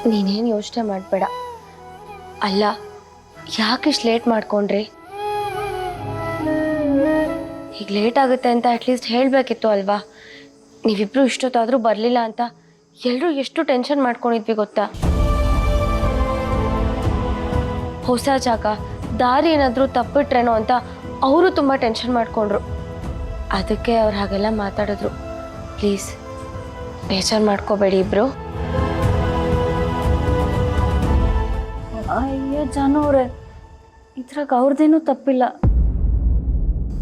ನೀನೇನು ಯೋಚನೆ ಮಾಡಬೇಡ. ಅಲ್ಲ, ಯಾಕಿಷ್ಟು ಲೇಟ್ ಮಾಡ್ಕೊಂಡ್ರಿ? ಈಗ ಲೇಟ್ ಆಗುತ್ತೆ ಅಂತ ಅಟ್ಲೀಸ್ಟ್ ಹೇಳಬೇಕಿತ್ತು ಅಲ್ವಾ? ನೀವಿಬ್ರು ಇಷ್ಟೊತ್ತಾದರೂ ಬರಲಿಲ್ಲ ಅಂತ ಎಲ್ಲರೂ ಎಷ್ಟು ಟೆನ್ಷನ್ ಮಾಡ್ಕೊಂಡಿದ್ವಿ ಗೊತ್ತಾ? ಹೊಸ ಜಾಗ, ದಾರಿ ಏನಾದರೂ ತಪ್ಪಿಟ್ರೇನೋ ಅಂತ ಅವರು ತುಂಬ ಟೆನ್ಷನ್ ಮಾಡಿಕೊಂಡ್ರು. ಅದಕ್ಕೆ ಅವ್ರು ಹಾಗೆಲ್ಲ ಮಾತಾಡಿದ್ರು. ಪ್ಲೀಸ್ ಬೇಜಾರು ಮಾಡ್ಕೋಬೇಡಿ ಇಬ್ರು. ಅಯ್ಯೋ ಜಾನು ಅವರೇ, ಇದ್ರಾಗ ಅವ್ರದ್ದೇನೂ ತಪ್ಪಿಲ್ಲ,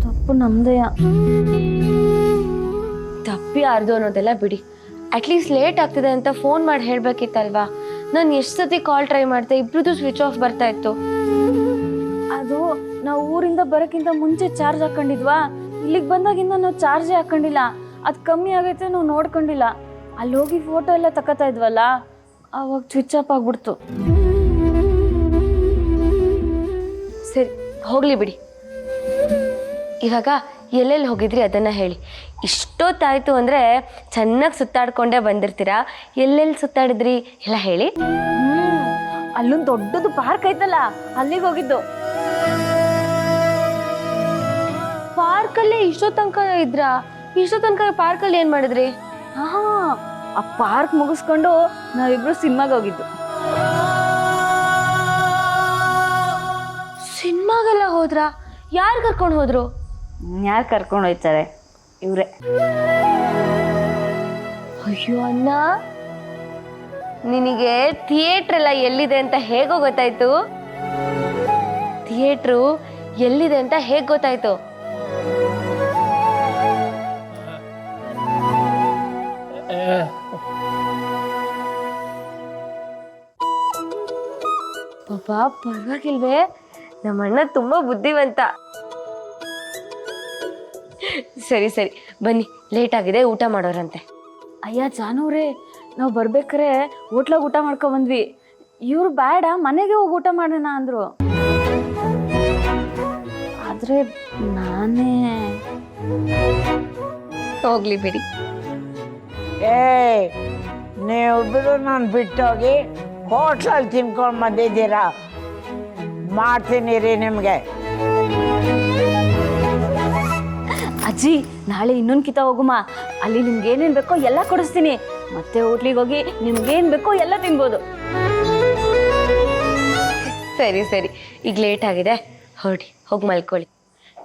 ತಪ್ಪು ನಮ್ದೆಯ. ತಪ್ಪಿ ಯಾರ್ದು ಅನ್ನೋದೆಲ್ಲ ಬಿಡಿ. ಅಟ್ಲೀಸ್ಟ್ ಲೇಟ್ ಆಗ್ತಿದೆ ಅಂತ ಫೋನ್ ಮಾಡಿ ಹೇಳಬೇಕಿತ್ತಲ್ವಾ? ನಾನು ಎಷ್ಟು ಸತಿ ಕಾಲ್ ಟ್ರೈ ಮಾಡಿದೆ, ಇಬ್ರದ್ದು ಸ್ವಿಚ್ ಆಫ್ ಬರ್ತಾ ಇತ್ತು. ಅದು ನಾವು ಊರಿಂದ ಬರೋಕ್ಕಿಂತ ಮುಂಚೆ ಚಾರ್ಜ್ ಹಾಕೊಂಡಿದ್ವಾ, ಇಲ್ಲಿಗೆ ಬಂದಾಗಿಂದ ನಾವು ಚಾರ್ಜೇ ಹಾಕೊಂಡಿಲ್ಲ. ಅದು ಕಮ್ಮಿ ಆಗೈತೆ ನಾವು ನೋಡ್ಕೊಂಡಿಲ್ಲ. ಅಲ್ಲಿ ಹೋಗಿ ಫೋಟೋ ಎಲ್ಲ ತಗೋತಾ ಇದ್ವಲ್ಲ, ಅವಾಗ ಸ್ವಿಚ್ ಆಫ್ ಆಗ್ಬಿಡ್ತು. ಸರಿ ಹೋಗ್ಲಿ ಬಿಡಿ. ಇವಾಗ ಎಲ್ಲೆಲ್ಲಿ ಹೋಗಿದ್ರಿ ಅದನ್ನು ಹೇಳಿ. ಇಷ್ಟೊತ್ತಾಯಿತು ಅಂದರೆ ಚೆನ್ನಾಗಿ ಸುತ್ತಾಡ್ಕೊಂಡೇ ಬಂದಿರ್ತೀರಾ. ಎಲ್ಲೆಲ್ಲಿ ಸುತ್ತಾಡಿದ್ರಿ ಎಲ್ಲ ಹೇಳಿ. ಅಲ್ಲೊಂದು ದೊಡ್ಡದು ಪಾರ್ಕ್ ಐತಲ್ಲ, ಅಲ್ಲಿಗೆ ಹೋಗಿದ್ದು. ಪಾರ್ಕಲ್ಲಿ ಇಷ್ಟೋ ತನಕ ಇದ್ರಾ? ಇಷ್ಟೋ ತನಕ ಪಾರ್ಕಲ್ಲಿ ಏನು ಮಾಡಿದ್ರಿ? ಹಾ, ಆ ಪಾರ್ಕ್ ಮುಗಿಸ್ಕೊಂಡು ನಾವಿಬ್ರು ಸಿನಿಮಾಗೆ ಹೋಗಿದ್ದು. ಸಿನಿಮಾಗೆಲ್ಲ ಹೋದ್ರಾ? ಯಾರು ಕರ್ಕೊಂಡು ಹೋದ್ರು? ಯಾರು ಕರ್ಕೊಂಡು ಹೋಯ್ತಾರೆ? ಇವ್ರೆ. ಅಯ್ಯೋ ಅಣ್ಣ, ನಿನಗೆ ಥಿಯೇಟ್ರ್ ಎಲ್ಲ ಎಲ್ಲಿದೆ ಅಂತ ಹೇಗೋ ಗೊತ್ತಾಯ್ತು? ಥಿಯೇಟ್ರು ಎಲ್ಲಿದೆ ಅಂತ ಹೇಗೆ ಗೊತ್ತಾಯ್ತು? ಪಾಪ ಪರವಾಗಿಲ್ವೇ, ನಮ್ಮಣ್ಣ ತುಂಬ ಬುದ್ಧಿವಂತ. ಸರಿ ಸರಿ ಬನ್ನಿ, ಲೇಟ್ ಆಗಿದೆ, ಊಟ ಮಾಡೋರಂತೆ. ಅಯ್ಯ ಜಾನೂರೇ, ನಾವು ಬರ್ಬೇಕಾರೆ ಹೋಟ್ಲಾಗ ಊಟ ಮಾಡ್ಕೊ ಬಂದ್ವಿ. ಇವ್ರು ಬೇಡ, ಮನೆಗೆ ಹೋಗಿ ಊಟ ಮಾಡೋಣ ಅಂದ್ರು. ಆದ್ರೆ ನಾನೇ ಹೋಗ್ಲಿ ಬಿಡಿ. ನೀವಿಬ್ಬರು ನಾನು ಬಿಟ್ಟೋಗಿ ಹೋಟ್ಲಲ್ಲಿ ತಿನ್ಕೊಂಡು ಬಂದಿದ್ದೀರಾ? ಮಾಡ್ತೀನಿ ರೀ ನಿಮಗೆ. ಅಜ್ಜಿ, ನಾಳೆ ಇನ್ನೊಂದು ಕಿತ ಹೋಗುಮ. ಅಲ್ಲಿ ನಿಮ್ಗೆ ಏನೇನು ಬೇಕೋ ಎಲ್ಲ ಕೊಡಿಸ್ತೀನಿ. ಮತ್ತೆ ಹೋಟ್ಲಿಗೆ ಹೋಗಿ ನಿಮ್ಗೇನು ಬೇಕೋ ಎಲ್ಲ ತಿನ್ಬೋದು. ಸರಿ ಸರಿ, ಈಗ ಲೇಟ್ ಆಗಿದೆ, ಹೊರಡಿ, ಹೋಗಿ ಮಲ್ಕೊಳ್ಳಿ.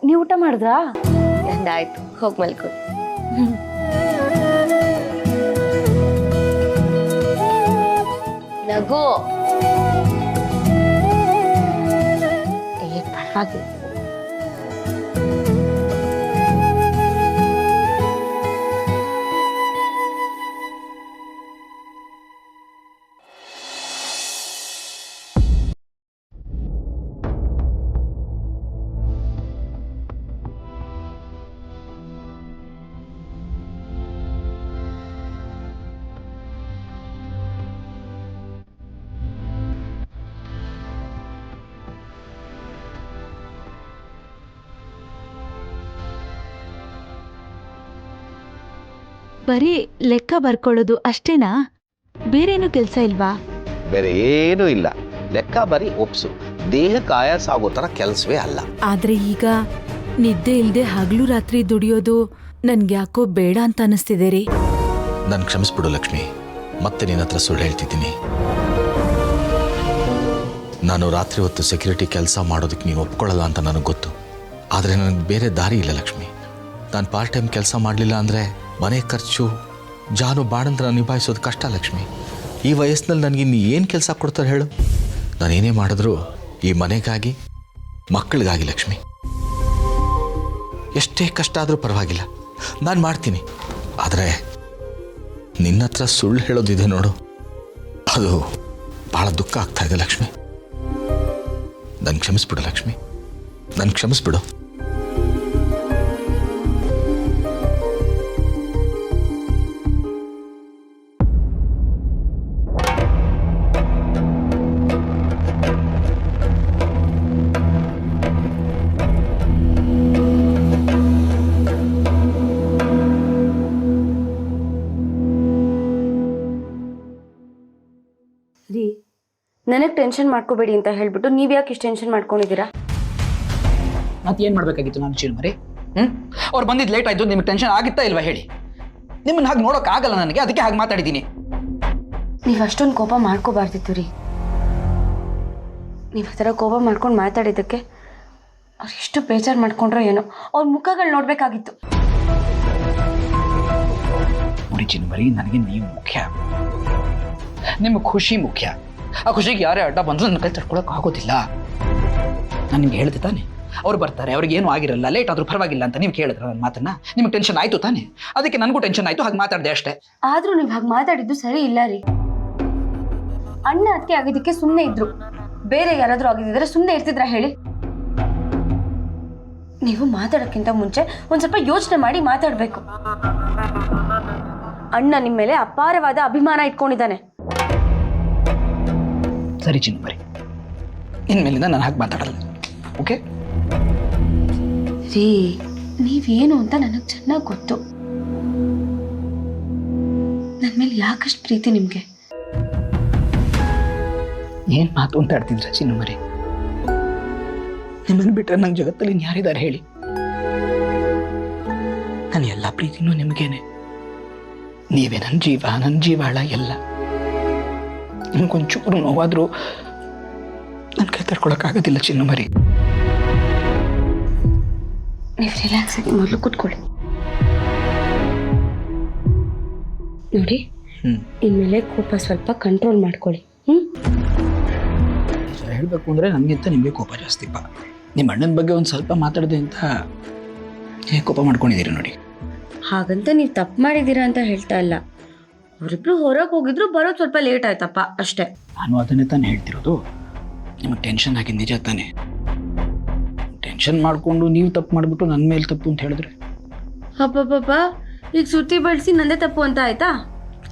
ನೀವು ಊಟ ಮಾಡಿದ್ರಾ? ನಂದಾಯ್ತು, ಹೋಗಿ ಮಲ್ಕೊಳ್ಳಿ. ನಗು. ಪರವಾಗಿಲ್ಲ. ಬರೀ ಲೆಕ್ಕ ಬರ್ಕೊಳ್ಳೋದು ಅಷ್ಟೇನಾ? ಬೇರೇನು ಕೆಲಸ ಇಲ್ವಾ? ಬೇರೆ ಏನೂ ಇಲ್ಲ, ಲೆಕ್ಕ ಬರೀ ಒಪ್ಸು. ದೇಹಕ್ಕೆ ಆಯಾಸ ಆಗೋ ಥರ ಕೆಲಸವೇ ಅಲ್ಲ. ಆದ್ರೆ ಈಗ ನಿದ್ದೆ ಇಲ್ದೆ ಹಗಲು ರಾತ್ರಿ ದುಡಿಯೋದು ನನ್ಗೆ ಯಾಕೋ ಬೇಡ ಅಂತ ಅನಿಸ್ತಿದೆ ರೀ. ನನ್ ಕ್ಷಮಿಸ್ಬಿಡು ಲಕ್ಷ್ಮಿ, ಮತ್ತೆ ನಿನ್ನ ಹತ್ರ ಸುಳ್ಳು ಹೇಳ್ತಿದ್ದೀನಿ. ನಾನು ರಾತ್ರಿ ಹೊತ್ತು ಸೆಕ್ಯೂರಿಟಿ ಕೆಲಸ ಮಾಡೋದಕ್ಕೆ ನೀವು ಒಪ್ಕೊಳ್ಳಲ್ಲ ಅಂತ ನನಗೆ ಗೊತ್ತು. ಆದರೆ ನನಗೆ ಬೇರೆ ದಾರಿ ಇಲ್ಲ ಲಕ್ಷ್ಮಿ. ನಾನು ಪಾರ್ಟ್ ಟೈಮ್ ಕೆಲಸ ಮಾಡಲಿಲ್ಲ ಅಂದರೆ ಮನೆ ಖರ್ಚು, ಜಾನು ಬಾಣಂತರ ನಿಭಾಯಿಸೋದು ಕಷ್ಟ ಲಕ್ಷ್ಮಿ. ಈ ವಯಸ್ಸಿನಲ್ಲಿ ನನಗಿನ್ನು ಏನು ಕೆಲಸ ಕೊಡ್ತಾರೆ ಹೇಳು? ನಾನೇನೇ ಮಾಡಿದ್ರೂ ಈ ಮನೆಗಾಗಿ, ಮಕ್ಕಳಿಗಾಗಿ ಲಕ್ಷ್ಮಿ. ಎಷ್ಟೇ ಕಷ್ಟ ಆದರೂ ಪರವಾಗಿಲ್ಲ, ನಾನು ಮಾಡ್ತೀನಿ. ಆದರೆ ನಿನ್ನ ಹತ್ರ ಸುಳ್ಳು ಹೇಳೋದಿದೆ ನೋಡು, ಅದು ಭಾಳ ದುಃಖ ಆಗ್ತಾ ಇದೆ ಲಕ್ಷ್ಮಿ. ನನ್ನ ಕ್ಷಮಿಸ್ಬಿಡು ಲಕ್ಷ್ಮಿ, ನನ್ನ ಕ್ಷಮಿಸ್ಬಿಡು. ನನಗೆ ಟೆನ್ಷನ್ ಮಾಡ್ಕೋಬೇಡಿ ಅಂತ ಹೇಳ್ಬಿಟ್ಟು ನೀವು ಯಾಕೆ ಇಷ್ಟು ಟೆನ್ಷನ್ ಮಾಡ್ಕೊಂಡಿದ್ದೀರಾ? ಮತ್ತೆ ಏನು ಮಾಡಬೇಕಾಗಿತ್ತು ನಾನು ಚಿನ್ಮರಿ? ಅವ್ರು ಬಂದಿದ್ದು ಲೇಟ್ ಆಯಿತು, ನಿಮ್ಗೆ ಟೆನ್ಷನ್ ಆಗಿತ್ತಾ ಇಲ್ವಾ ಹೇಳಿ? ನಿಮ್ಮನ್ನ ಹಾಗೆ ನೋಡೋಕ್ಕಾಗಲ್ಲ ನನಗೆ, ಅದಕ್ಕೆ ಹಾಗೆ ಮಾತಾಡಿದ್ದೀನಿ. ನೀವು ಅಷ್ಟೊಂದು ಕೋಪ ಮಾಡ್ಕೋಬಾರ್ದಿತ್ತು ರೀ. ನೀವು ಆ ಥರ ಕೋಪ ಮಾಡ್ಕೊಂಡು ಮಾತಾಡಿದ್ದಕ್ಕೆ ಅವ್ರು ಎಷ್ಟು ಬೇಜಾರು ಮಾಡ್ಕೊಂಡ್ರೋ ಏನೋ, ಅವ್ರ ಮುಖಗಳು ನೋಡಬೇಕಾಗಿತ್ತು. ನೋಡಿ ಚಿನ್ಮರಿ, ನನಗೆ ನೀವು ಮುಖ್ಯ, ನಿಮ್ಮ ಖುಷಿ ಮುಖ್ಯ. ಆ ಖುಷಿಗೆ ಯಾರೇ ಅಡ್ಡ ಬಂದರೂ ನನ್ನ ಕೈ ತಡ್ಕೊಳಕ್ಕೆ ಆಗೋದಿಲ್ಲ. ನಾನು ನಿಮ್ಗೆ ಹೇಳಿದೆ ತಾನೆ, ಅವ್ರು ಬರ್ತಾರೆ, ಅವ್ರಿಗೆ ಏನೂ ಆಗಿರಲ್ಲ, ಲೇಟ್ ಆದರೂ ಪರವಾಗಿಲ್ಲ ಅಂತ ನೀವು ಕೇಳಿದ್ರ ನನ್ನ ಮಾತನ್ನ? ನಿಮ್ಗೆ ಟೆನ್ಷನ್ ಆಯಿತು ತಾನೆ, ಅದಕ್ಕೆ ನನಗೂ ಟೆನ್ಷನ್ ಆಯಿತು, ಹಾಗೆ ಮಾತಾಡಿದೆ ಅಷ್ಟೇ. ಆದರೂ ನೀವು ಹಾಗೆ ಮಾತಾಡಿದ್ದು ಸರಿ ಇಲ್ಲ ರೀ. ಅಣ್ಣ ಅದಕ್ಕೆ ಆಗಿದ್ದಕ್ಕೆ ಸುಮ್ಮನೆ ಇದ್ರು, ಬೇರೆ ಯಾರಾದರೂ ಆಗಿದ್ದಿದ್ರೆ ಸುಮ್ಮನೆ ಇರ್ತಿದ್ರ ಹೇಳಿ? ನೀವು ಮಾತಾಡೋಕ್ಕಿಂತ ಮುಂಚೆ ಒಂದು ಸ್ವಲ್ಪ ಯೋಚನೆ ಮಾಡಿ ಮಾತಾಡಬೇಕು. ಅಣ್ಣ ನಿಮ್ಮ ಮೇಲೆ ಅಪಾರವಾದ ಅಭಿಮಾನ ಇಟ್ಕೊಂಡಿದ್ದಾನೆ. ಸರಿ ಚಿನ್ಮರಿ, ಇನ್ಮೇಲಿಂದ ನಾನು ಹಾಗೆ ಮಾತಾಡಲ್ಲ, ಓಕೆ? ರೀ, ನೀವೇನು ಅಂತ ನನಗೆ ಚೆನ್ನಾಗಿ ಗೊತ್ತು. ನನ್ನ ಮೇಲೆ ಯಾಕಷ್ಟು ಪ್ರೀತಿ ನಿಮಗೆ? ಏನು ಮಾತು ಅಂತ ಆಡ್ತಿದ್ರ ಚಿನ್ಮರಿ? ನಿಮ್ಮನ್ನು ಬಿಟ್ಟರೆ ನಂಗೆ ಜಗತ್ತಲ್ಲಿ ಯಾರಿದ್ದಾರೆ ಹೇಳಿ? ನನ್ನ ಎಲ್ಲ ಪ್ರೀತಿನೂ ನಿಮಗೇನೆ. ನೀವೇ ನನ್ನ ಜೀವಾಳ ಎಲ್ಲ. ನಿಮ್ಗೊಂಚೂರು ನೋವಾದರೂ ನನ್ನ ಕೈ ತಡ್ಕೊಳಕ್ಕಾಗೋದಿಲ್ಲ ಚಿನ್ಮರಿ. ನೀವು ರಿಲ್ಯಾಕ್ಸ್ ಆಗಿ ಮೊದಲು ಕೂತ್ಕೊಳ್ಳಿ. ನೋಡಿ, ಇನ್ಮೇಲೆ ಕೋಪ ಸ್ವಲ್ಪ ಕಂಟ್ರೋಲ್ ಮಾಡ್ಕೊಳ್ಳಿ. ಹೇಳಬೇಕು ಅಂದರೆ ನನಗಿಂತ ನಿಮಗೆ ಕೋಪ ಜಾಸ್ತಿಪ್ಪ. ನಿಮ್ಮ ಅಣ್ಣನ ಬಗ್ಗೆ ಒಂದು ಸ್ವಲ್ಪ ಮಾತಾಡಿದೆ ಅಂತ ಹೇಗೆ ಕೋಪ ಮಾಡ್ಕೊಂಡಿದ್ದೀರಿ ನೋಡಿ. ಹಾಗಂತ ನೀವು ತಪ್ಪು ಮಾಡಿದ್ದೀರಾ ಅಂತ ಹೇಳ್ತಾ ಇಲ್ಲ. ಅವರಿಬ್ರು ಹೊರಗೆ ಹೋಗಿದ್ರು, ಬರೋದು ಸ್ವಲ್ಪ ಲೇಟ್ ಆಯ್ತಪ್ಪ ಅಷ್ಟೇ. ನಾನು ಅದನ್ನೇ ತಾನೇ ಹೇಳ್ತಿರೋದು. ನಿಮಗೆ ಟೆನ್ಷನ್ ಆಗಿ ನಿಜ ತಾನೆ. ಟೆನ್ಷನ್ ಮಾಡಿಕೊಂಡು ನೀವು ತಪ್ಪು ಮಾಡಿಬಿಟ್ಟು ನನ್ನ ಮೇಲೆ ತಪ್ಪು ಅಂತ ಹೇಳಿದ್ರೆ? ಹಬ್ಬಬ್ಬಬ್ಬ, ಈಗ ಸುತ್ತಿ ಬಳಸಿ ನಂದೇ ತಪ್ಪು ಅಂತ ಆಯ್ತಾ?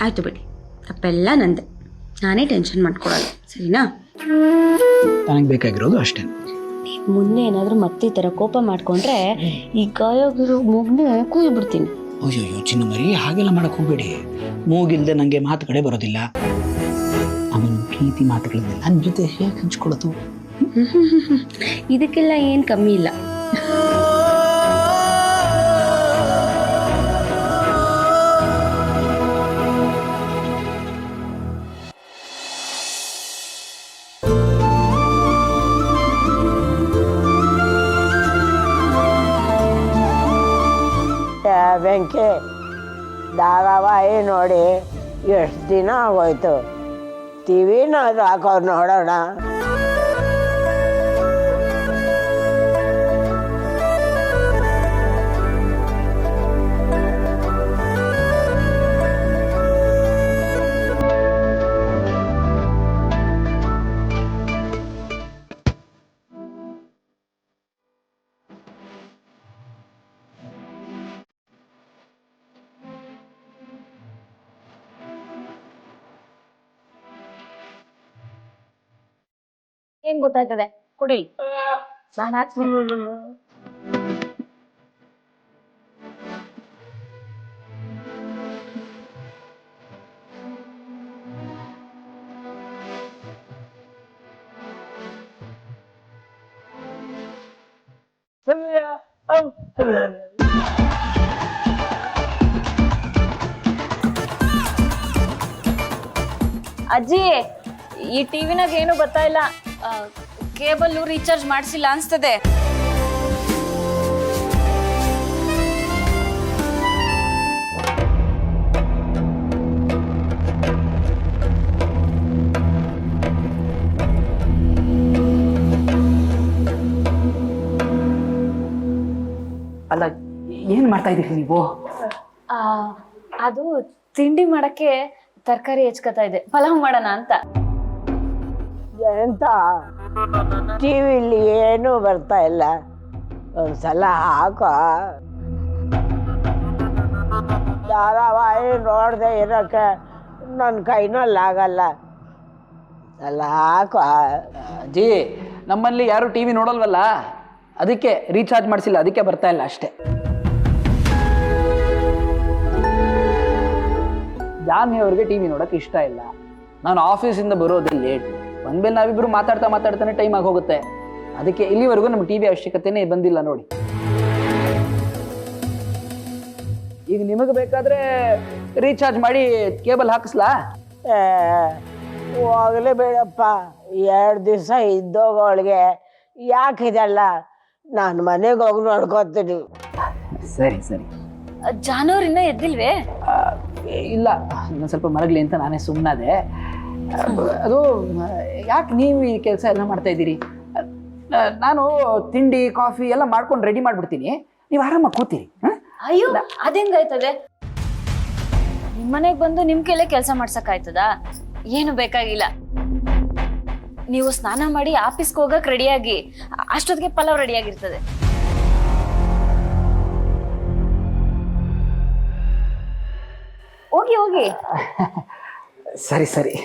ಆಯ್ತು ಬಿಡಿ, ತಪ್ಪೆಲ್ಲ ನಂದೆ. ನಾನೇ ಟೆನ್ಷನ್ ಮಾಡ್ಕೊಳಲ್ಲ, ಸರಿನಾ? ನನಗೆ ಬೇಕಾಗಿರೋದು ಅಷ್ಟೇ. ನೀವು ಮುಂದೆ ಏನಾದರೂ ಮತ್ತೆ ಈ ಥರ ಕೋಪ ಮಾಡ್ಕೊಂಡ್ರೆ ಈ ಗಾಯಾಗಿರೋ ಮೂಗ್ನೆ ಕೂಯ್ಬಿಡ್ತೀನಿ. ಅಯ್ಯೋ ಚಿನ್ನಮರಿ, ಹಾಗೆಲ್ಲ ಮಾಡಕ್ಕೆ ಹೋಗಬೇಡಿ. ಮೂಗಿಲ್ದೆ ನನಗೆ ಮಾತು ಕಡೆ ಬರೋದಿಲ್ಲ. ಆಮೇಲೆ ಪ್ರೀತಿ ಮಾತುಗಳನ್ನೆಲ್ಲ ನನ್ನ ಜೊತೆ ಹೇಗೆ ಹಂಚ್ಕೊಳ್ಳೋದು? ಇದಕ್ಕೆಲ್ಲ ಏನು ಕಮ್ಮಿ ಇಲ್ಲ. ಬೆಂಕಿ, ಧಾರಾವಾಹಿ ನೋಡಿ ಎಷ್ಟು ದಿನ ಆಗೋಯ್ತು. ಟಿವಿನಾದ್ರು ಹಾಕೋರು ನೋಡೋಣ. ಏನ್ ಗೊತ್ತಾಯ್ತದೆ? ಕುಡಿ. ನಾನು ಹಾಕ್ತೀನಿ. ಅಜ್ಜಿ, ಈ ಟಿವಿನಾಗ ಏನು ಬರ್ತಾ ಇಲ್ಲ. ಕೇಬಲ್ ರೀಚಾರ್ಜ್ ಮಾಡಿಸಿಲ್ಲ ಅನ್ಸ್ತದೆ. ಅಲ್ಲ, ಏನು ಮಾಡ್ತಾ ಇದ್ದೀರಿ ನೀವು? ಅದು ತಿಂಡಿ ಮಾಡಕ್ಕೆ ತರಕಾರಿ ಹೆಚ್ಕೊತಾ ಇದೆ, ಪಲಾವ್ ಮಾಡೋಣ ಅಂತ. ಎಂತ ಟಿವಿಲಿ ಏನೂ ಬರ್ತಾ ಇಲ್ಲ, ಒಂದ್ಸಲ ಹಾಕೋ. ಧಾರಾವಾಹಿ ನೋಡದೆ ಇರೋಕ್ಕೆ ನನ್ನ ಕೈನಲ್ಲಾಗಲ್ಲ, ಎಲ್ಲ ಹಾಕೋ. ಅಜ್ಜಿ, ನಮ್ಮಲ್ಲಿ ಯಾರು ಟಿವಿ ನೋಡಲ್ವಲ್ಲ, ಅದಕ್ಕೆ ರೀಚಾರ್ಜ್ ಮಾಡಿಸಿಲ್ಲ, ಅದಕ್ಕೆ ಬರ್ತಾ ಇಲ್ಲ ಅಷ್ಟೇ. ಜಾನ್ವಿ ಅವ್ರಿಗೆ ಟಿವಿ ನೋಡೋಕೆ ಇಷ್ಟ ಇಲ್ಲ. ನಾನು ಆಫೀಸಿಂದ ಬರೋದೇ ಲೇಟ್. ಬಂದ್ಮೇಲೆ ನಾವಿಬ್ರು ಮಾತಾಡ್ತಾನೆ ಟೈಮ್ ಆಗಿ ಹೋಗುತ್ತೆ. ಅದಕ್ಕೆ ಇಲ್ಲಿವರೆಗೂ ನಮ್ಗೆ ಟಿ ವಿ ಅವಶ್ಯಕತೆನೇ ಬಂದಿಲ್ಲ ನೋಡಿ. ಈಗ ನಿಮಗೆ ಬೇಕಾದ್ರೆ ರೀಚಾರ್ಜ್ ಮಾಡಿ ಕೇಬಲ್ ಹಾಕಿಸ್ಲಾ? ಹೋಗಲೇ ಬೇಡಪ್ಪ, 2 ದಿವಸ ಇದ್ದೋಗಳಿಗೆ ಯಾಕಿದೆಲ್ಲ, ನಾನು ಮನೆಗೆ ಹೋಗಿ ನೋಡ್ಕೊತೀನಿ. ಸರಿ ಸರಿ. ಜಾನವ್ರು ಇನ್ನೂ ಎದ್ದಿಲ್ವೇ? ಇಲ್ಲ, ನಾನು ಸ್ವಲ್ಪ ಮರಗಲಿ ಅಂತ ನಾನೇ ಸುಮ್ಮನಾದೆ. ಅದು ಯಾಕೆ ನೀವು ಈ ಕೆಲಸ ಎಲ್ಲ ಮಾಡ್ತಾ ಇದ್ದೀರಿ? ನಾನು ತಿಂಡಿ ಕಾಫಿ ಎಲ್ಲ ಮಾಡ್ಕೊಂಡು ರೆಡಿ ಮಾಡಿಬಿಡ್ತೀನಿ, ನೀವು ಆರಾಮಾಗಿ ಕೂತೀರಿ. ಅಯ್ಯೋ ಅದೇಂಗಾಯ್ತದೆ? ನಿಮ್ಮನೆಗೆ ಬಂದು ನಿಮ್ಮ ಕೈಲೇ ಕೆಲಸ ಮಾಡ್ಸಕ್ಕಾಯ್ತದ? ಏನು ಬೇಕಾಗಿಲ್ಲ. ನೀವು ಸ್ನಾನ ಮಾಡಿ ಆಫೀಸ್ಗೆ ಹೋಗಕ್ಕೆ ರೆಡಿಯಾಗಿ, ಅಷ್ಟೊತ್ತಿಗೆ ಪಲಾವ್ ರೆಡಿಯಾಗಿರ್ತದೆ. ಹೋಗಿ ಹೋಗಿ. ಸರಿ ಸರಿ.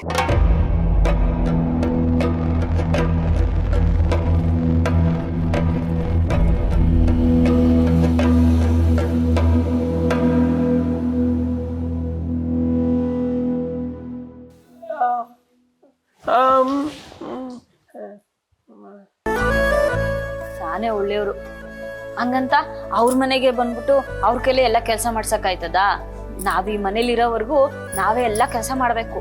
ನಾನೇ ಒಳ್ಳೆಯವರು ಹಂಗಂತ ಅವ್ರ ಮನೆಗೆ ಬಂದ್ಬಿಟ್ಟು ಅವ್ರ ಕೈಲಿ ಎಲ್ಲ ಕೆಲಸ ಮಾಡ್ಸಕ್ಕಾಯ್ತದ? ನಾವ್ ಈ ಮನೇಲಿರೋವರೆಗೂ ನಾವೇ ಎಲ್ಲ ಕೆಲಸ ಮಾಡ್ಬೇಕು.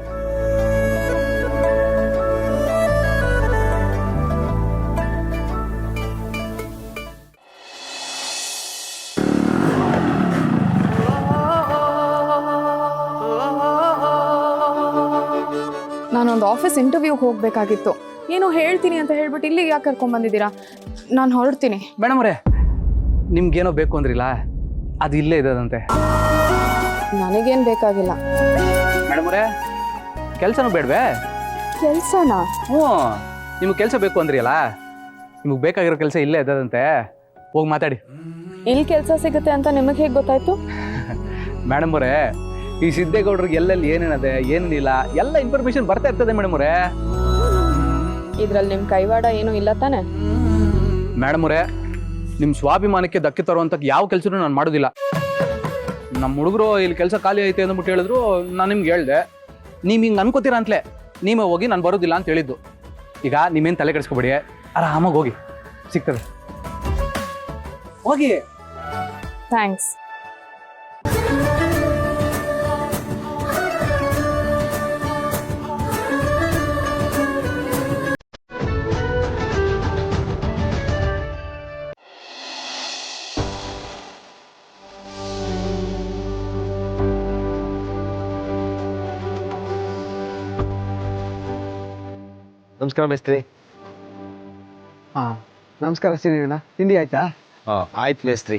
ನಾನೊಂದು ಆಫೀಸ್ ಇಂಟರ್ವ್ಯೂಗೆ ಹೋಗಬೇಕಾಗಿತ್ತು. ಏನೋ ಹೇಳ್ತೀನಿ ಅಂತ ಹೇಳ್ಬಿಟ್ಟು ಇಲ್ಲಿಗೆ ಯಾಕೆ ಕರ್ಕೊಂಡ್ಬಂದಿದ್ದೀರಾ? ನಾನು ಹೊರಡ್ತೀನಿ. ಮೇಡಮ್ ಅವರೇ, ನಿಮ್ಗೇನೋ ಬೇಕು ಅಂದ್ರಿಲ್ಲ, ಅದು ಇಲ್ಲೇ ಇದ್ದದಂತೆ. ನನಗೇನು ಬೇಕಾಗಿಲ್ಲ. ಮೇಡಮ್ ಅವರೇ, ಕೆಲಸನೂ ಬೇಡವೇ? ಕೆಲಸನಾ? ಹ್ಞೂ, ನಿಮ್ಗೆ ಕೆಲಸ ಬೇಕು ಅಂದ್ರಿಯಲ್ಲ, ನಿಮಗೆ ಬೇಕಾಗಿರೋ ಕೆಲಸ ಇಲ್ಲೇ ಇದ್ದದಂತೆ. ಹೋಗಿ ಮಾತಾಡಿ. ಇಲ್ಲಿ ಕೆಲಸ ಸಿಗುತ್ತೆ ಅಂತ ನಿಮಗೆ ಹೇಗೆ ಗೊತ್ತಾಯ್ತು? ಮೇಡಮ್ ಅವರೇ, ಈ ಸಿದ್ದೇಗೌಡ್ರಿಗೆ ಎಲ್ಲೆಲ್ಲಿ ಏನೇನದೆ ಏನೇನಿಲ್ಲ ಎಲ್ಲ ಇನ್ಫಾರ್ಮೇಶನ್ ಬರ್ತಾ ಇರ್ತದೆ ಮೇಡಮ್ ಅವರೇ. ಇದ್ರಲ್ಲಿ ನಿಮ್ಮ ಕೈವಾಡ ಏನೂ ಇಲ್ಲ ತಾನೆ? ಮೇಡಮ್ ಅವರೇ, ನಿಮ್ಮ ಸ್ವಾಭಿಮಾನಕ್ಕೆ ಧಕ್ಕೆ ತರುವಂಥ ಯಾವ ಕೆಲಸನೂ ನಾನು ಮಾಡೋದಿಲ್ಲ. ನಮ್ಮ ಹುಡುಗರು ಇಲ್ಲಿ ಕೆಲಸ ಖಾಲಿ ಐತೆ ಅಂದ್ಬಿಟ್ಟು ಹೇಳಿದ್ರು, ನಾನು ನಿಮ್ಗೆ ಹೇಳಿದೆ. ನೀವು ಹಿಂಗೆ ಅನ್ಕೋತೀರಾ ಅಂತಲೇ ನೀವೇ ಹೋಗಿ ನಾನು ಬರೋದಿಲ್ಲ ಅಂತ ಹೇಳಿದ್ದು. ಈಗ ನೀವೇನು ತಲೆ ಕೆಡಿಸ್ಕೊಬೇಡಿ, ಆರಾಮಾಗಿ ಹೋಗಿ, ಸಿಗ್ತದೆ. ಹೋಗಿ. ಥ್ಯಾಂಕ್ಸ್. ನಮಸ್ಕಾರ ಮೇಸ್ತ್ರಿ. ನಮಸ್ಕಾರ ಶ್ರೀಣ್ಣ, ತಿಂಡಿ ಆಯ್ತಾ? ಆಯ್ತು ಮೇಸ್ತ್ರಿ.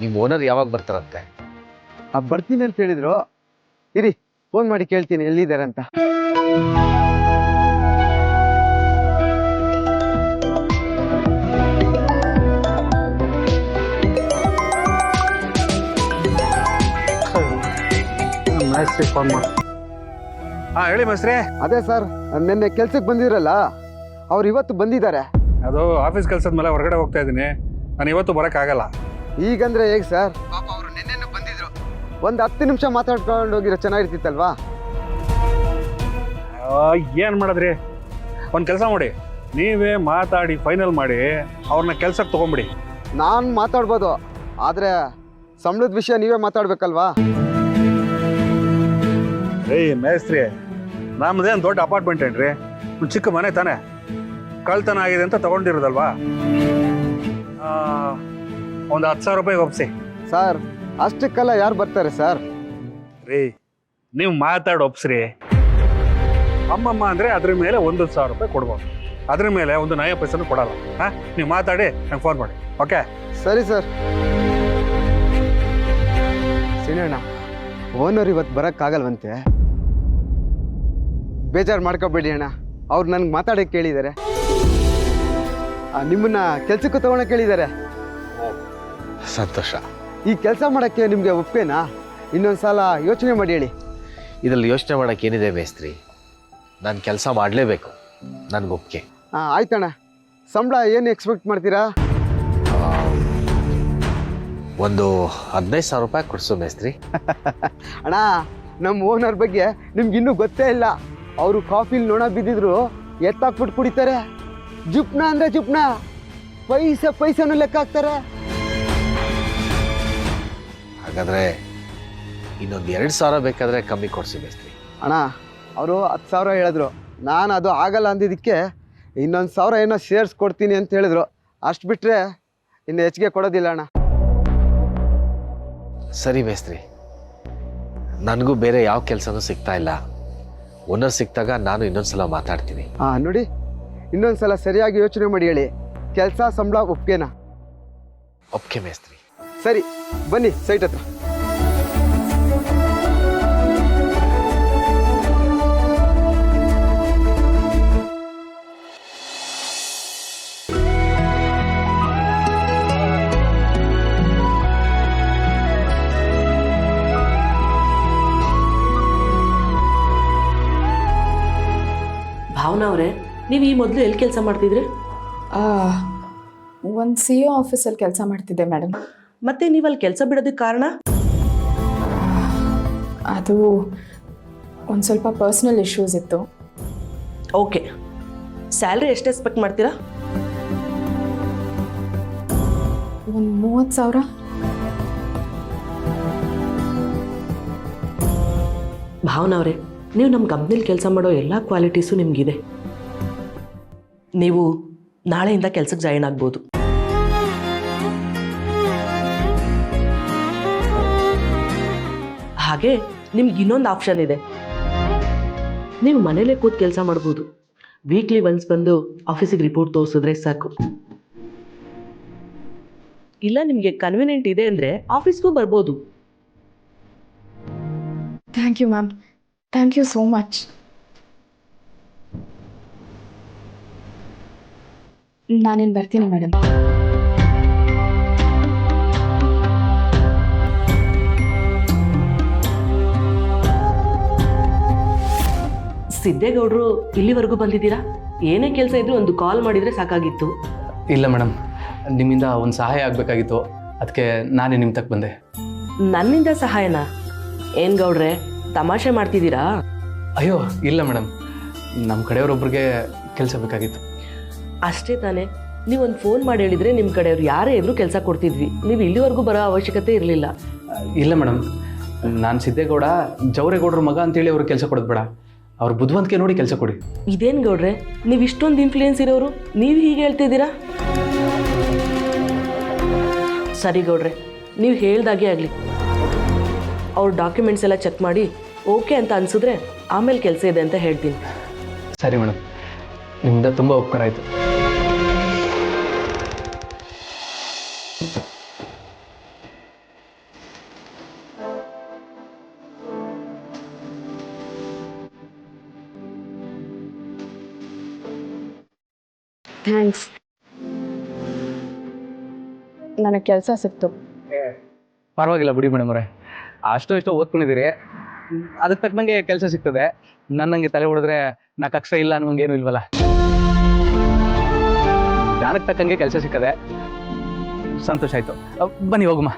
ನಿಮ್ಮ ಓನರ್ ಯಾವಾಗ ಬರ್ತಾರಂತೆ? ಬರ್ತೀನಿ ಅಂತ ಹೇಳಿದ್ರು. ಇರಿ, ಫೋನ್ ಮಾಡಿ ಕೇಳ್ತೀನಿ ಎಲ್ಲಿದ್ದಾರೆ ಅಂತ. ಮೇಸ್ತ್ರಿ ಫೋನ್ ಮಾಡಿ. ಹೇಳಿ ಮೇಸ್ತ್ರಿ. ಅದೇ ಸರ್, ನಿನ್ನೆ ಕೆಲ್ಸಕ್ಕೆ ಬಂದಿರಲ್ಲ, ಅವ್ರು ಇವತ್ತು ಬಂದಿದ್ದಾರೆ. ಅದು ಆಫೀಸ್ ಕೆಲಸದ ಮೇಲೆ ಹೊರಗಡೆ ಹೋಗ್ತಾ ಇದ್ದೀನಿ, ನಾನು ಇವತ್ತು ಬರೋಕ್ಕಾಗಲ್ಲ. ಈಗಂದ್ರೆ ಹೇಗೆ ಸರ್? ಅವರು ನಿನ್ನೆನೂ ಬಂದಿದ್ರು, ಒಂದು 10 ನಿಮಿಷ ಮಾತಾಡ್ಕೊಂಡು ಹೋಗಿರೋ ಚೆನ್ನಾಗಿರ್ತಿತ್ತಲ್ವಾ? ಏನು ಮಾಡಿದ್ರಿ? ಒಂದು ಕೆಲಸ ಮಾಡಿ, ನೀವೇ ಮಾತಾಡಿ ಫೈನಲ್ ಮಾಡಿ ಅವ್ರನ್ನ ಕೆಲ್ಸಕ್ಕೆ ತೊಗೊಂಬಿಡಿ. ನಾನು ಮಾತಾಡ್ಬೋದು, ಆದರೆ ಸಂಬಳದ ವಿಷಯ ನೀವೇ ಮಾತಾಡ್ಬೇಕಲ್ವಾ? ಏಯ್ ಮೇಸ್ತ್ರಿ, ನಮ್ಮದೇನು ದೊಡ್ಡ ಅಪಾರ್ಟ್ಮೆಂಟ್ ಏನ್ರಿ, ಒಂದು ಚಿಕ್ಕ ಮನೆ ತಾನೆ, ಕಳ್ತನ ಆಗಿದೆ ಅಂತ ತಗೊಂಡಿರೋದಲ್ವಾ? ಒಂದು 10,000 ರೂಪಾಯಿ ಒಪ್ಸಿ. ಸರ್, ಅಷ್ಟಕ್ಕೆಲ್ಲ ಯಾರು ಬರ್ತಾರೆ ಸರ್? ರೀ, ನೀವು ಮಾತಾಡಿ ಒಪ್ಸ್ರಿ. ಅಮ್ಮಮ್ಮ ಅಂದರೆ ಅದ್ರ ಮೇಲೆ 1,000 ರೂಪಾಯಿ ಕೊಡ್ಬೋದು, ಅದ್ರ ಮೇಲೆ ಒಂದು ನಯ ಪೈಸನೂ ಕೊಡಲ್ಲ. ಹಾಂ, ನೀವು ಮಾತಾಡಿ ನಂಗೆ ಫೋನ್ ಮಾಡಿ. ಓಕೆ? ಸರಿ ಸರ್. ಸಿನಣ್ಣ, ಓನರ್ ಇವತ್ತು ಬರೋಕ್ಕಾಗಲ್ವಂತೆ. ಬೇಜಾರು ಮಾಡ್ಕೋಬೇಡಿ ಅಣ್ಣ, ಅವ್ರು ನನಗೆ ಮಾತಾಡೋಕ್ಕೆ ಕೇಳಿದ್ದಾರೆ. ನಿಮ್ಮನ್ನ ಕೆಲ್ಸಕ್ಕೂ ತಗೊಳಕ್ಕೆ ಕೇಳಿದ್ದಾರೆ. ಸಂತೋಷ. ಈ ಕೆಲಸ ಮಾಡೋಕ್ಕೆ ನಿಮಗೆ ಒಪ್ಪಿಗೆನಾ? ಇನ್ನೊಂದು ಸಲ ಯೋಚನೆ ಮಾಡಿ ಹೇಳಿ. ಇದರಲ್ಲಿ ಯೋಚನೆ ಮಾಡೋಕೆ ಏನಿದೆ ಮೇಸ್ತ್ರಿ? ನಾನು ಕೆಲಸ ಮಾಡಲೇಬೇಕು, ನನಗೆ ಒಪ್ಪಿಗೆ. ಆಯ್ತಣ್ಣ. ಸಂಬಳ ಏನು ಎಕ್ಸ್ಪೆಕ್ಟ್ ಮಾಡ್ತೀರಾ? ಒಂದು 15,000 ರೂಪಾಯಿ ಕೊಡಿಸು ಮೇಸ್ತ್ರಿ. ಅಣ್ಣ, ನಮ್ಮ ಓನರ್ ಬಗ್ಗೆ ನಿಮ್ಗೆ ಇನ್ನೂ ಗೊತ್ತೇ ಇಲ್ಲ. ಅವರು ಕಾಫಿಲಿ ನೊಣ ಬಿದ್ದಿದ್ರು ಎತ್ತಾಕ್ಬಿಟ್ಟು ಕುಡಿತಾರೆ. ಜುಪ್ನ ಅಂದರೆ ಜುಪ್ನ, ಪೈಸೆನೂ ಲೆಕ್ಕ ಹಾಕ್ತಾರೆ. ಹಾಗಾದರೆ ಇನ್ನೊಂದು 2,000 ಬೇಕಾದರೆ ಕಮ್ಮಿ ಕೊಡಿಸಿ ಮೇಸ್ತ್ರಿ. ಅಣ್ಣ ಅವರು 10,000 ಹೇಳಿದ್ರು. ನಾನು ಅದು ಆಗಲ್ಲ ಅಂದಿದ್ದಕ್ಕೆ ಇನ್ನೊಂದು 1,000 ಏನೋ ಶೇರ್ಸ್ ಕೊಡ್ತೀನಿ ಅಂತ ಹೇಳಿದ್ರು. ಅಷ್ಟು ಬಿಟ್ಟರೆ ಇನ್ನು ಹೆಚ್ಚಿಗೆ ಕೊಡೋದಿಲ್ಲ ಅಣ್ಣ. ಸರಿ ಮೇಸ್ತ್ರಿ, ನನಗೂ ಬೇರೆ ಯಾವ ಕೆಲಸನೂ ಸಿಗ್ತಾ ಇಲ್ಲ. ಓನರ್ ಸಿಕ್ತಾಗ ನಾನು ಇನ್ನೊಂದ್ಸಲ ಮಾತಾಡ್ತೀನಿ. ಹಾಂ ನೋಡಿ, ಇನ್ನೊಂದು ಸಲ ಸರಿಯಾಗಿ ಯೋಚನೆ ಮಾಡಿ ಹೇಳಿ. ಕೆಲಸ ಸಂಬಳ ಒಪ್ಗೆನಾ? ಒಪ್ಕೆ ಮೇಸ್ತ್ರಿ. ಸರಿ, ಬನ್ನಿ ಸೈಟ್ ಹತ್ರ. ಭಾವನಾ ಅವರೇ, ನೀವು ಈ ಮೊದಲು ಎಲ್ಲಿ ಕೆಲಸ ಮಾಡ್ತಿದ್ರಿ? ಒಂದು CO ಆಫೀಸಲ್ಲಿ ಕೆಲಸ ಮಾಡ್ತಿದ್ದೆ ಮೇಡಮ್. ಮತ್ತೆ ನೀವು ಅಲ್ಲಿ ಕೆಲಸ ಬಿಡೋದಕ್ಕೆ ಕಾರಣ? ಅದು ಒಂದು ಸ್ವಲ್ಪ ಪರ್ಸ್ನಲ್ ಇಶ್ಯೂಸ್ ಇತ್ತು. ಓಕೆ, ಸ್ಯಾಲ್ರಿ ಎಷ್ಟು ಎಕ್ಸ್ಪೆಕ್ಟ್ ಮಾಡ್ತೀರಾ? ಒಂದು 30,000. ಭಾವನಾ ಅವರೇ, ನೀವು ನಮ್ಮ ಕಂಪ್ನಿಲಿ ಕೆಲಸ ಮಾಡೋ ಎಲ್ಲ ಕ್ವಾಲಿಟೀಸು ನಿಮಗಿದೆ. ನೀವು ನಾಳೆಯಿಂದ ಕೆಲಸಕ್ಕೆ ಜಾಯಿನ್ ಆಗ್ಬೋದು. ಹಾಗೆ ನಿಮ್ಗೆ ಇನ್ನೊಂದು ಆಪ್ಷನ್ ಇದೆ. ನೀವು ಮನೇಲೇ ಕೂತು ಕೆಲಸ ಮಾಡ್ಬೋದು. ವೀಕ್ಲಿ ಒನ್ಸ್ ಬಂದು ಆಫೀಸಿಗೆ ರಿಪೋರ್ಟ್ ತೋರಿಸಿದ್ರೆ ಸಾಕು. ಇಲ್ಲ ನಿಮಗೆ ಕನ್ವೀನಿಯಂಟ್ ಇದೆ ಅಂದರೆ ಆಫೀಸ್ಗೂ ಬರ್ಬೋದು. Thank you ma'am, thank you so much. ನಾನೇನು ಬರ್ತೀನಿ ಮೇಡಮ್. ಸಿದ್ದೇಗೌಡರು ಇಲ್ಲಿವರೆಗೂ ಬಂದಿದ್ದೀರಾ? ಏನೇ ಕೆಲಸ ಇದ್ರೂ ಒಂದು ಕಾಲ್ ಮಾಡಿದರೆ ಸಾಕಾಗಿತ್ತು. ಇಲ್ಲ ಮೇಡಮ್, ನಿಮ್ಮಿಂದ ಒಂದು ಸಹಾಯ ಆಗಬೇಕಾಗಿತ್ತು, ಅದಕ್ಕೆ ನಾನೇ ನಿಮ್ಮ ತಕ್ಕ ಬಂದೆ. ನನ್ನಿಂದ ಸಹಾಯನಾ? ಏನು ಗೌಡ್ರೆ, ತಮಾಷೆ ಮಾಡ್ತಿದ್ದೀರಾ? ಅಯ್ಯೋ ಇಲ್ಲ ಮೇಡಮ್, ನಮ್ಮ ಕಡೆಯವರೊಬ್ಬರಿಗೆ ಕೆಲಸ ಬೇಕಾಗಿತ್ತು. ಅಷ್ಟೇ ತಾನೇ? ನೀವೊಂದು ಫೋನ್ ಮಾಡಿ ಹೇಳಿದರೆ ನಿಮ್ಮ ಕಡೆಯವ್ರು ಯಾರೇ ಇದ್ರೂ ಕೆಲಸ ಕೊಡ್ತಿದ್ವಿ. ನೀವು ಇಲ್ಲಿವರೆಗೂ ಬರೋ ಅವಶ್ಯಕತೆ ಇರಲಿಲ್ಲ. ಇಲ್ಲ ಮೇಡಮ್, ನಾನು ಸಿದ್ದೇಗೌಡ ಜವರೇಗೌಡ್ರ ಮಗ ಅಂತೇಳಿ ಅವ್ರಿಗೆ ಕೆಲಸ ಕೊಡೋದು ಬೇಡ, ಅವ್ರ ಬುದ್ಧಿವಂತಿಕೆ ನೋಡಿ ಕೆಲಸ ಕೊಡಿ. ಇದೇನು ಗೌಡ್ರೆ, ನೀವು ಇಷ್ಟೊಂದು ಇನ್ಫ್ಲೂಯೆನ್ಸ್ ಇರೋರು ನೀವು ಹೀಗೆ ಹೇಳ್ತಿದ್ದೀರಾ? ಸರಿ ಗೌಡ್ರೆ, ನೀವು ಹೇಳ್ದಾಗೆ ಆಗಲಿ. ಅವ್ರ ಡಾಕ್ಯುಮೆಂಟ್ಸ್ ಎಲ್ಲ ಚೆಕ್ ಮಾಡಿ ಓಕೆ ಅಂತ ಅನಿಸಿದ್ರೆ ಆಮೇಲೆ ಕೆಲಸ ಇದೆ ಅಂತ ಹೇಳ್ತೀನಿ. ಸರಿ ಮೇಡಮ್, ನಿಮ್ಮಿಂದ ತುಂಬ ಉಪಕಾರ ಆಯಿತು. ಥ್ಯಾಂಕ್ಸ್. ನನಗೆ ಕೆಲಸ ಸಿಕ್ತು. ಪರವಾಗಿಲ್ಲ ಬಿಡಿ ಮೇಡಮ್ ಅವರೇ, ಅಷ್ಟೋ ಓದ್ಕೊಂಡಿದ್ದೀರಿ, ಅದಕ್ಕೆ ತಕ್ಕಂಗೆ ಕೆಲಸ ಸಿಗ್ತದೆ. ನನ್ನಂಗೆ ತಲೆ ಹೊಡೆದ್ರೆ ನಾ ಕಕ್ಷ ಇಲ್ಲ ಅನ್ನೋಂಗೇನು ಇಲ್ವಲ್ಲ. ಜ್ಞಾನಕ್ಕೆ ತಕ್ಕಂಗೆ ಕೆಲಸ ಸಿಕ್ಕದೆ, ಸಂತೋಷ ಆಯಿತು. ಬನ್ನಿ ಹೋಗಮ್ಮ.